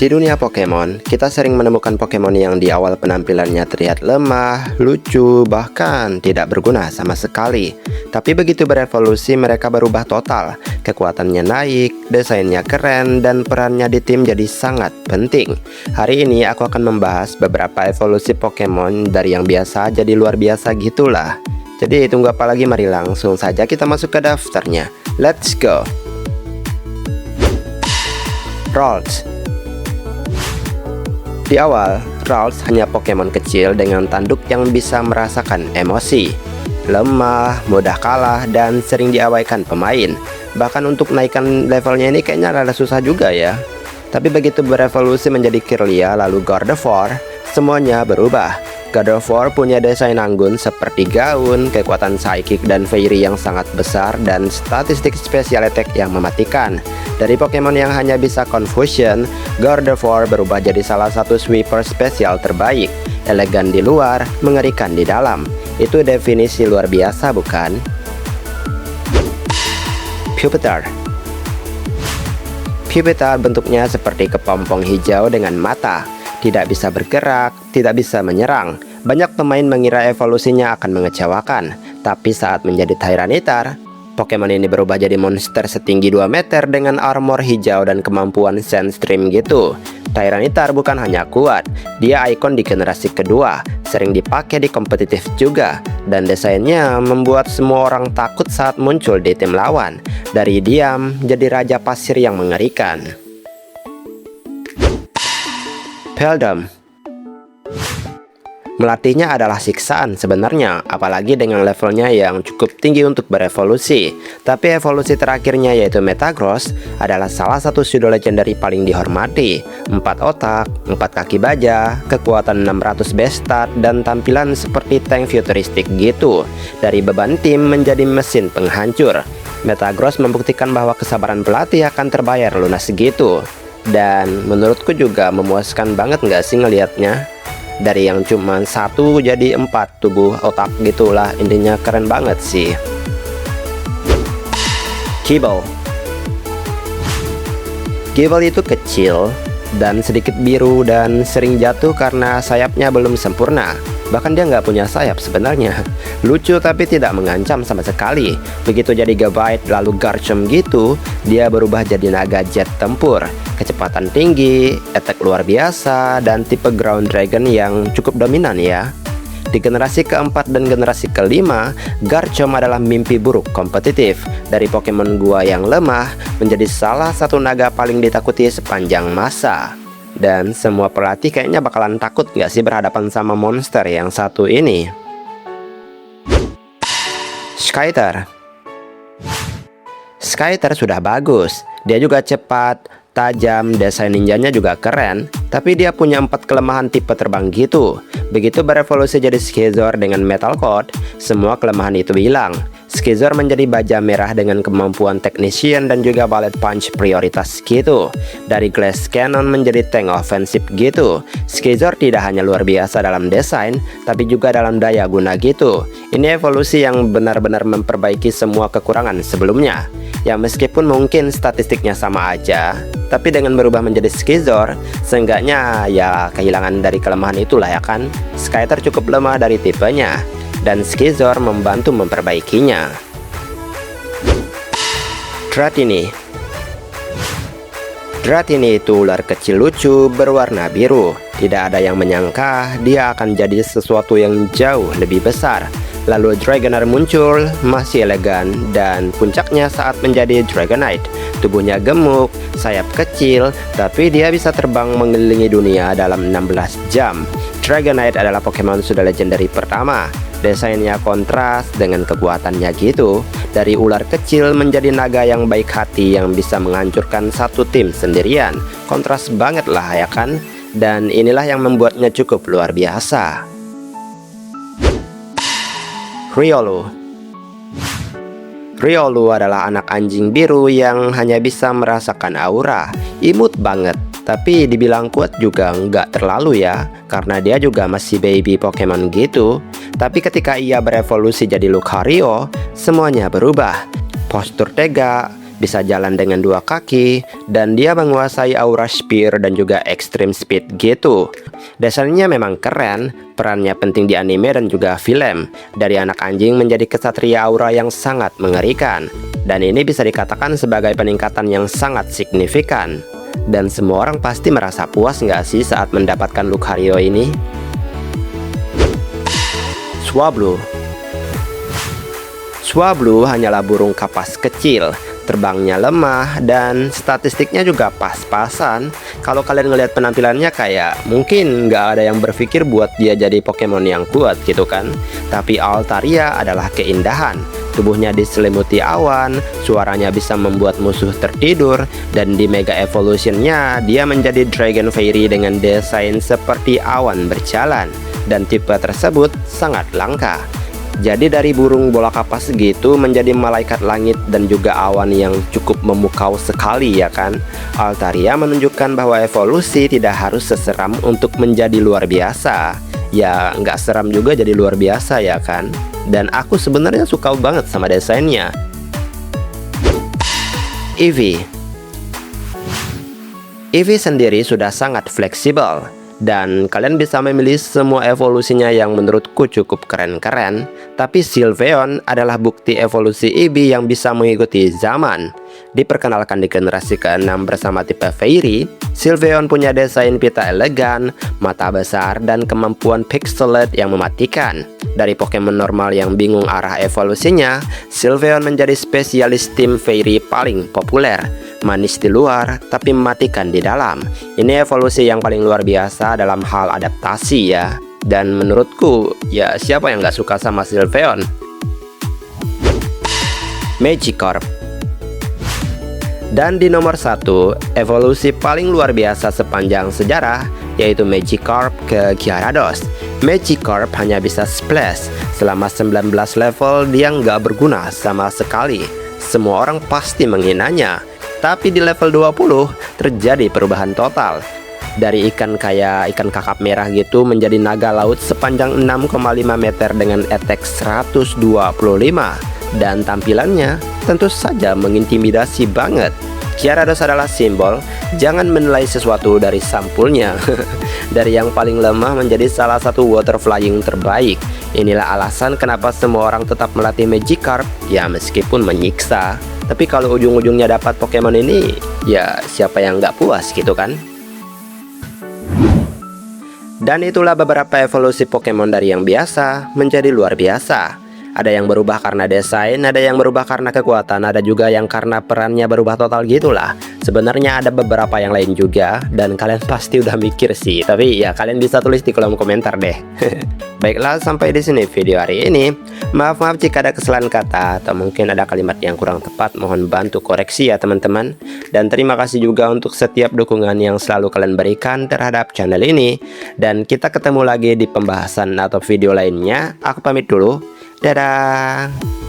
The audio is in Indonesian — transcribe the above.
Di dunia Pokemon, kita sering menemukan Pokemon yang di awal penampilannya terlihat lemah, lucu, bahkan tidak berguna sama sekali. Tapi begitu berevolusi, mereka berubah total. Kekuatannya naik, desainnya keren, dan perannya di tim jadi sangat penting. Hari ini aku akan membahas beberapa evolusi Pokemon dari yang biasa jadi luar biasa gitulah. Jadi tunggu apa lagi, mari langsung saja kita masuk ke daftarnya. Let's go! Ralts. Di awal, Ralts hanya Pokemon kecil dengan tanduk yang bisa merasakan emosi. Lemah, mudah kalah, dan sering diabaikan pemain. Bahkan untuk naikkan levelnya ini kayaknya rada susah juga ya. Tapi begitu berevolusi menjadi Kirlia lalu Gardevoir, semuanya berubah. Gardevoir punya desain anggun seperti gaun, kekuatan psychic dan fairy yang sangat besar, dan statistik special attack yang mematikan. Dari Pokemon yang hanya bisa Confusion, Gardevoir berubah jadi salah satu sweeper spesial terbaik. Elegan di luar, mengerikan di dalam. Itu definisi luar biasa, bukan? Pupitar. Pupitar bentuknya seperti kepompong hijau dengan mata. Tidak bisa bergerak, tidak bisa menyerang. Banyak pemain mengira evolusinya akan mengecewakan. Tapi saat menjadi Tyranitar, Pokemon ini berubah jadi monster setinggi 2 meter dengan armor hijau dan kemampuan Sandstream gitu. Tyranitar bukan hanya kuat, dia ikon di generasi kedua, sering dipakai di kompetitif juga, dan desainnya membuat semua orang takut saat muncul di tim lawan. Dari diam, jadi raja pasir yang mengerikan. Beldum. Melatihnya adalah siksaan sebenarnya, apalagi dengan levelnya yang cukup tinggi untuk berevolusi. Tapi evolusi terakhirnya yaitu Metagross adalah salah satu pseudo legendary paling dihormati. 4 otak, 4 kaki baja, kekuatan 600 bestat, dan tampilan seperti tank futuristik gitu. Dari beban tim menjadi mesin penghancur. Metagross membuktikan bahwa kesabaran pelatih akan terbayar lunas gitu. Dan menurutku juga memuaskan banget nggak sih ngelihatnya? Dari yang cuma 1 jadi 4 tubuh otak gitulah, intinya keren banget sih. Gible. Gible itu kecil dan sedikit biru dan sering jatuh karena sayapnya belum sempurna. Bahkan dia nggak punya sayap sebenarnya. Lucu tapi tidak mengancam sama sekali. Begitu jadi Gabite lalu Garchomp gitu, dia berubah jadi naga jet tempur. Kecepatan tinggi, attack luar biasa, dan tipe Ground Dragon yang cukup dominan ya. Di generasi keempat dan generasi kelima, Garchomp adalah mimpi buruk kompetitif. Dari Pokemon gua yang lemah, menjadi salah satu naga paling ditakuti sepanjang masa. Dan semua pelatih kayaknya bakalan takut gak sih berhadapan sama monster yang satu ini. Skyter. Skyter sudah bagus. Dia juga cepat, tajam, desain ninjanya juga keren. Tapi dia punya 4 kelemahan tipe terbang gitu. Begitu berevolusi jadi Scizor dengan Metal Coat, semua kelemahan itu hilang. Scizor menjadi baja merah dengan kemampuan Technician dan juga Bullet Punch prioritas gitu. Dari Glass Cannon menjadi tank ofensif gitu. Scizor tidak hanya luar biasa dalam desain, tapi juga dalam daya guna gitu. Ini evolusi yang benar-benar memperbaiki semua kekurangan sebelumnya. Ya meskipun mungkin statistiknya sama aja, tapi dengan berubah menjadi Scizor, seenggaknya ya kehilangan dari kelemahan itulah ya kan. Skyter cukup lemah dari tipenya, dan Scizor membantu memperbaikinya. Dratini. Dratini itu ular kecil lucu berwarna biru. Tidak ada yang menyangka dia akan jadi sesuatu yang jauh lebih besar. Lalu Dragonair muncul, masih elegan, dan puncaknya saat menjadi Dragonite. Tubuhnya gemuk, sayap kecil, tapi dia bisa terbang mengelilingi dunia dalam 16 jam. Dragonite adalah Pokemon sudah legendary pertama. Desainnya kontras dengan kekuatannya gitu. Dari ular kecil menjadi naga yang baik hati yang bisa menghancurkan satu tim sendirian. Kontras banget lah ya kan. Dan inilah yang membuatnya cukup luar biasa. Riolu. Riolu adalah anak anjing biru yang hanya bisa merasakan aura. Imut banget. Tapi dibilang kuat juga nggak terlalu ya, karena dia juga masih baby Pokemon gitu. Tapi ketika ia berevolusi jadi Lucario, semuanya berubah. Postur tega, bisa jalan dengan 2 kaki, dan dia menguasai aura spear dan juga extreme speed gitu. Desainnya memang keren, perannya penting di anime dan juga film. Dari anak anjing menjadi kesatria aura yang sangat mengerikan. Dan ini bisa dikatakan sebagai peningkatan yang sangat signifikan. Dan semua orang pasti merasa puas nggak sih saat mendapatkan Lucario ini? Swablu. Swablu hanyalah burung kapas kecil, terbangnya lemah, dan statistiknya juga pas-pasan. Kalau kalian ngelihat penampilannya kayak mungkin nggak ada yang berpikir buat dia jadi Pokemon yang kuat gitu kan. Tapi Altaria adalah keindahan. Tubuhnya diselimuti awan, suaranya bisa membuat musuh tertidur, dan di Mega Evolution-nya dia menjadi Dragon Fairy dengan desain seperti awan berjalan. Dan tipe tersebut sangat langka. Jadi dari burung bola kapas gitu menjadi malaikat langit dan juga awan yang cukup memukau sekali ya kan. Altaria menunjukkan bahwa evolusi tidak harus seseram untuk menjadi luar biasa. Ya nggak seram juga jadi luar biasa ya kan. Dan aku sebenarnya suka banget sama desainnya. Eevee. Eevee sendiri sudah sangat fleksibel. Dan kalian bisa memilih semua evolusinya yang menurutku cukup keren-keren. Tapi Sylveon adalah bukti evolusi Eevee yang bisa mengikuti zaman. Diperkenalkan di generasi ke-6 bersama tipe Fairy, Sylveon punya desain pita elegan, mata besar, dan kemampuan pixelate yang mematikan. Dari Pokemon normal yang bingung arah evolusinya, Sylveon menjadi spesialis tim Fairy paling populer. Manis di luar, tapi mematikan di dalam. Ini evolusi yang paling luar biasa dalam hal adaptasi ya. Dan menurutku, ya siapa yang gak suka sama Sylveon? Magikarp. Dan di nomor 1, evolusi paling luar biasa sepanjang sejarah, yaitu Magikarp ke Gyarados. Magikarp hanya bisa splash. Selama 19 level dia nggak berguna sama sekali. Semua orang pasti menghinanya. Tapi di level 20 terjadi perubahan total. Dari ikan kayak ikan kakap merah gitu menjadi naga laut sepanjang 6,5 meter dengan attack 125. Dan tampilannya tentu saja mengintimidasi banget. Gyarados adalah simbol, jangan menilai sesuatu dari sampulnya. Dari yang paling lemah menjadi salah satu water flying terbaik. Inilah alasan kenapa semua orang tetap melatih Magikarp, ya meskipun menyiksa. Tapi kalau ujung-ujungnya dapat Pokemon ini, ya siapa yang nggak puas gitu kan? Dan itulah beberapa evolusi Pokemon dari yang biasa menjadi luar biasa. Ada yang berubah karena desain, ada yang berubah karena kekuatan, ada juga yang karena perannya berubah total gitulah. Sebenarnya ada beberapa yang lain juga, dan kalian pasti udah mikir sih. Tapi ya kalian bisa tulis di kolom komentar deh. Baiklah, sampai di sini video hari ini. Maaf jika ada kesalahan kata atau mungkin ada kalimat yang kurang tepat. Mohon bantu koreksi ya teman-teman. Dan terima kasih juga untuk setiap dukungan yang selalu kalian berikan terhadap channel ini. Dan kita ketemu lagi di pembahasan atau video lainnya. Aku pamit dulu. Dadah.